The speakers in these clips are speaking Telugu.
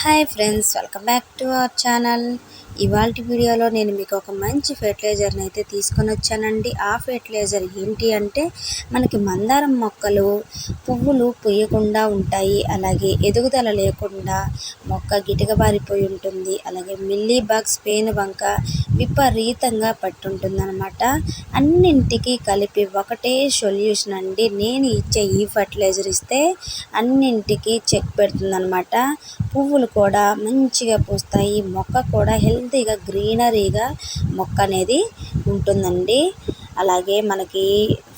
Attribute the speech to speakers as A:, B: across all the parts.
A: Hi friends, welcome back to our channel. ఇవాల్టి వీడియోలో నేను మీకు ఒక మంచి ఫెర్టిలైజర్ని అయితే తీసుకొని వచ్చానండి. ఆ ఫెర్టిలైజర్ ఏంటి అంటే మనకి మందారం మొక్కలు పువ్వులు పూయకుండా ఉంటాయి, అలాగే ఎదుగుదల లేకుండా మొక్క గిటకబారిపోయి ఉంటుంది, అలాగే మిల్లీ బగ్స్ పేనుబంక విపరీతంగా పట్టుంటుంది అనమాట. అన్నింటికి కలిపి ఒకటే సొల్యూషన్ అండి. నేను ఇచ్చే ఈ ఫెర్టిలైజర్ ఇస్తే అన్నింటికి చెక్ పెడుతుంది అనమాట. పువ్వులు కూడా మంచిగా పూస్తాయి, మొక్క కూడా హెల్తీగా గ్రీనరీగా మొక్క అనేది ఉంటుందండి. అలాగే మనకి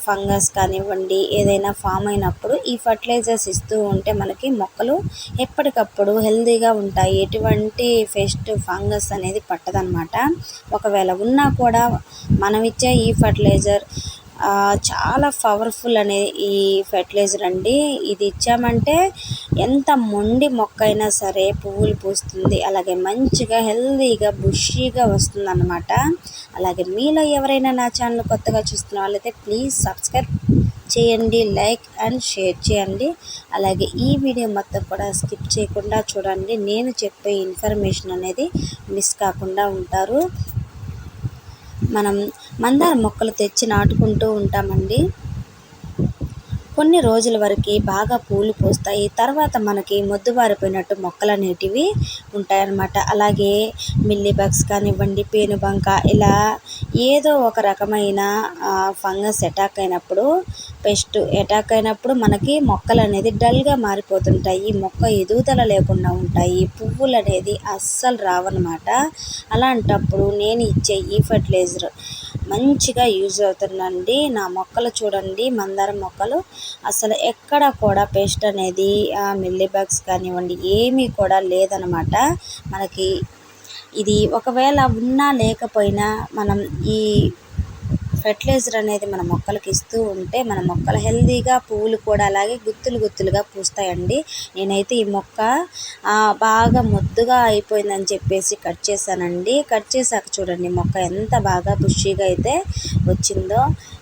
A: ఫంగస్ కానివ్వండి ఏదైనా ఫామ్ అయినప్పుడు ఈ ఫర్టిలైజర్స్ ఇస్తూ ఉంటే మనకి మొక్కలు ఎప్పటికప్పుడు హెల్తీగా ఉంటాయి, ఎటువంటి పెస్ట్ ఫంగస్ అనేది పట్టదనమాట. ఒకవేళ ఉన్నా కూడా మనం ఇచ్చే ఈ ఫర్టిలైజర్ చాలా పవర్ఫుల్ అనేది ఈ ఫెర్టిలైజర్ అండి. ఇది ఇచ్చామంటే ఎంత మొండి మొక్క అయినా సరే పువ్వులు పూస్తుంది, అలాగే మంచిగా హెల్తీగా బుషీగా వస్తుంది అన్నమాట. అలాగే మీలో ఎవరైనా నా ఛానల్ కొత్తగా చూస్తున్న వాళ్ళైతే ప్లీజ్ సబ్స్క్రైబ్ చేయండి, లైక్ అండ్ షేర్ చేయండి. అలాగే ఈ వీడియో మొత్తం కూడా స్కిప్ చేయకుండా చూడండి. నేను చెప్పే ఇన్ఫర్మేషన్ అనేది మిస్ కాకుండా ఉంటారు. మనం మందార మొక్కలు తెచ్చి నాటుకుంటూ ఉంటామండి. కొన్ని రోజుల వరకు బాగా పూలు పూస్తాయి, తర్వాత మనకి మొద్దుబారిపోయినట్టు మొక్కలు అనేటివి ఉంటాయన్నమాట. అలాగే మిల్లీ బగ్స్ కానివ్వండి, పేనుబంక, ఇలా ఏదో ఒక రకమైన ఫంగస్ అటాక్ అయినప్పుడు, పెస్ట్ అటాక్ అయినప్పుడు మనకి మొక్కలు అనేది డల్గా మారిపోతుంటాయి, మొక్క ఎదుగుదల లేకుండా ఉంటాయి, పువ్వులు అనేది అస్సలు రావన్నమాట. అలాంటప్పుడు నేను ఇచ్చే ఈ ఫెర్టిలైజర్ మంచిగా యూజ్ అవుతుందండి. నా మొక్కలు చూడండి, మందారం మొక్కలు అసలు ఎక్కడ కూడా పెస్ట్ అనేది మిల్లీ బగ్స్ కానివ్వండి ఏమీ కూడా లేదనమాట. మనకి ఇది ఒకవేళ ఉన్నా లేకపోయినా మనం ఈ ఫెర్టిలైజర్ అనేది మన మొక్కలకి ఇస్తూ ఉంటే మన మొక్కలు హెల్తీగా పువ్వులు కూడా అలాగే గుత్తులు గుత్తులుగా పూస్తాయండి. నేనైతే ఈ మొక్క బాగా ముద్దుగా అయిపోయిందని చెప్పేసి కట్ చేశానండి. కట్ చేశాక చూడండి మొక్క ఎంత బాగా బుషీగా అయితే వచ్చిందో.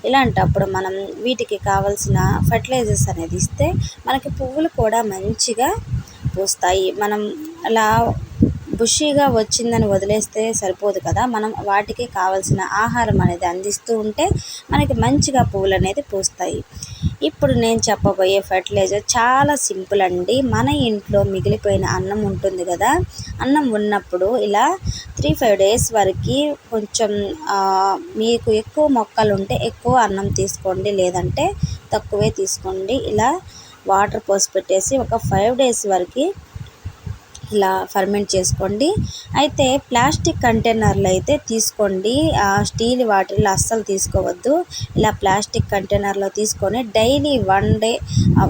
A: ఇలాంటప్పుడు మనం వీటికి కావాల్సిన ఫెర్టిలైజర్స్ అనేది ఇస్తే మనకి పువ్వులు కూడా మంచిగా పూస్తాయి. మనం అలా బుషీగా వచ్చిందని వదిలేస్తే సరిపోదు కదా, మనం వాటికి కావాల్సిన ఆహారం అనేది అందిస్తూ ఉంటే మనకి మంచిగా పువ్వులు అనేది పూస్తాయి. ఇప్పుడు నేను చెప్పబోయే ఫెర్టిలైజర్ చాలా సింపుల్ అండి. మన ఇంట్లో మిగిలిపోయిన అన్నం ఉంటుంది కదా, అన్నం ఉన్నప్పుడు ఇలా 3-5 డేస్ వరకు కొంచెం మీకు ఎక్కువ మొక్కలు ఉంటే ఎక్కువ అన్నం తీసుకోండి, లేదంటే తక్కువే తీసుకోండి. ఇలా వాటర్ పోసి పెట్టేసి ఒక 5 డేస్ వరకు ఇలా ఫర్మెంట్ చేసుకోండి. అయితే ప్లాస్టిక్ కంటైనర్లు అయితే తీసుకోండి, స్టీల్ వాటిల్లో అస్సలు తీసుకోవద్దు. ఇలా ప్లాస్టిక్ కంటైనర్లో తీసుకొని డైలీ 1 డే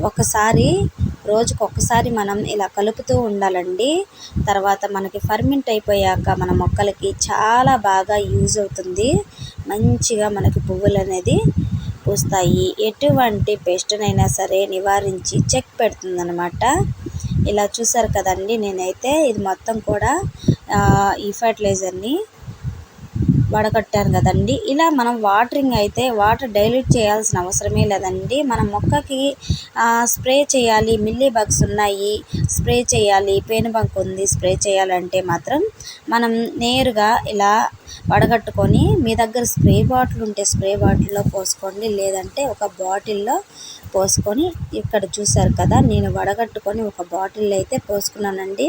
A: ఒకసారి, రోజుకొకసారి మనం ఇలా కలుపుతూ ఉండాలండి. తర్వాత మనకి ఫర్మెంట్ అయిపోయాక మన మొక్కలకి చాలా బాగా యూజ్ అవుతుంది, మంచిగా మనకి పువ్వులు అనేది పూస్తాయి, ఎటువంటి పెస్ట్నైనా సరే నివారించి చెక్ పెడుతుందన్నమాట. ఇలా చూసారు కదండి, నేనైతే ఇది మొత్తం కూడా ఈ ఫెర్టిలైజర్ని వడకట్టాను కదండి. ఇలా మనం వాటర్ డైల్యూట్ చేయాల్సిన అవసరమే లేదండి. మన మొక్కకి స్ప్రే చేయాలి, మిల్లీ బగ్స్ ఉన్నాయి స్ప్రే చేయాలి, పేనుబంక ఉంది స్ప్రే చేయాలంటే మాత్రం మనం నేరుగా ఇలా వడగట్టుకొని, మీ దగ్గర స్ప్రే బాటిల్ ఉంటే స్ప్రే బాటిల్లో పోసుకోండి, లేదంటే ఒక బాటిల్లో పోసుకొని, ఇక్కడ చూసారు కదా నేను వడగట్టుకొని ఒక బాటిల్లో అయితే పోసుకున్నానండి.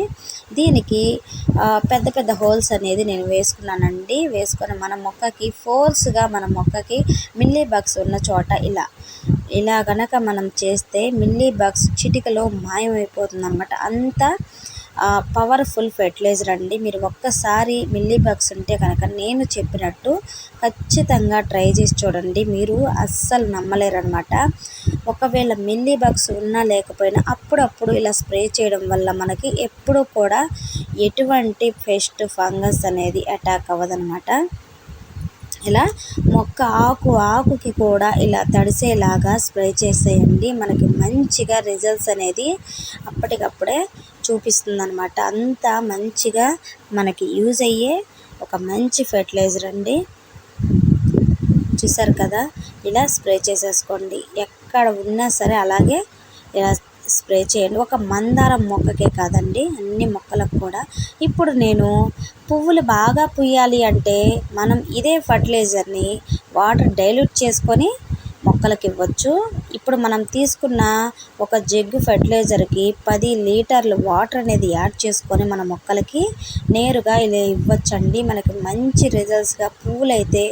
A: దీనికి పెద్ద పెద్ద హోల్స్ అనేది నేను వేసుకున్నానండి. వేసుకొని మన మొక్కకి ఫోర్స్గా, మన మొక్కకి మిల్లీ బగ్స్ ఉన్న చోట ఇలా గనక మనం చేస్తే మిల్లీ బగ్స్ చిటికలో మాయమైపోతుంది అనమాట. అంత పవర్ఫుల్ ఫెర్టిలైజర్ అండి. మీరు ఒక్కసారి మిల్లీ బగ్స్ ఉంటే కనుక నేను చెప్పినట్టు ఖచ్చితంగా ట్రై చేసి చూడండి, మీరు అస్సలు నమ్మలేరనమాట. ఒకవేళ మిల్లీ బగ్స్ ఉన్నా లేకపోయినా అప్పుడప్పుడు ఇలా స్ప్రే చేయడం వల్ల మనకి ఎప్పుడూ కూడా ఎటువంటి పెస్ట్ ఫంగస్ అనేది అటాక్ అవ్వదనమాట. ఇలా మొక్క ఆకుకి కూడా ఇలా తడిసేలాగా స్ప్రే చేసేయండి, మనకి మంచిగా రిజల్ట్స్ అనేది అప్పటికప్పుడే చూపిస్తుందన్నమాట. అంతా మంచిగా మనకి యూజ్ అయ్యే ఒక మంచి ఫెర్టిలైజర్ అండి. చూసారు కదా, ఇలా స్ప్రే చేసేసుకోండి, ఎక్కడ ఉన్నా సరే అలాగే ఇలా స్ప్రే చేయండి. ఒక మందారం మొక్కకే కాదండి, అన్ని మొక్కలకు కూడా. ఇప్పుడు నేను పువ్వులు బాగా పూయాలి అంటే మనం ఇదే ఫర్టిలైజర్ని వాటర్ డైల్యూట్ చేసుకొని మొక్కలకి ఇవ్వచ్చు. ఇప్పుడు మనం తీసుకున్న ఒక జగ్గు ఫర్టిలైజర్కి 10 లీటర్లు వాటర్ అనేది యాడ్ చేసుకొని మన మొక్కలకి నేరుగా ఇలా ఇవ్వచ్చండి. మనకి మంచి రిజల్ట్స్గా పువ్వులైతే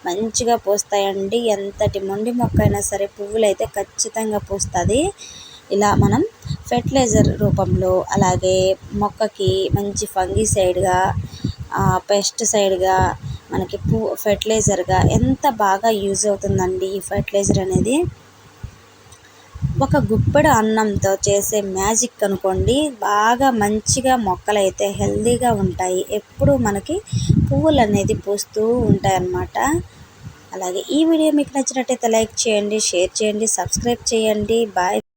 A: మంచిగా పూస్తాయండి. ఎంతటి మొండి మొక్క అయినా సరే పువ్వులైతే ఖచ్చితంగా పూస్తుంది. ఇలా మనం ఫెర్టిలైజర్ రూపంలో, అలాగే మొక్కకి మంచి ఫంగిసైడ్గా, పెస్టిసైడ్గా, మనకి ఫెర్టిలైజర్గా ఎంత బాగా యూజ్ అవుతుందండి ఈ ఫెర్టిలైజర్ అనేది. ఒక గుప్పెడు అన్నంతో చేసే మ్యాజిక్ అనుకోండి. బాగా మంచిగా మొక్కలైతే హెల్తీగా ఉంటాయి. ఎప్పుడూ మనకి పువ్వులు అనేది పూస్తూ ఉంటాయి అన్నమాట. అలాగే ఈ వీడియో మీకు నచ్చినట్టయితే లైక్ చేయండి, షేర్ చేయండి, సబ్స్క్రైబ్ చేయండి. బాయ్.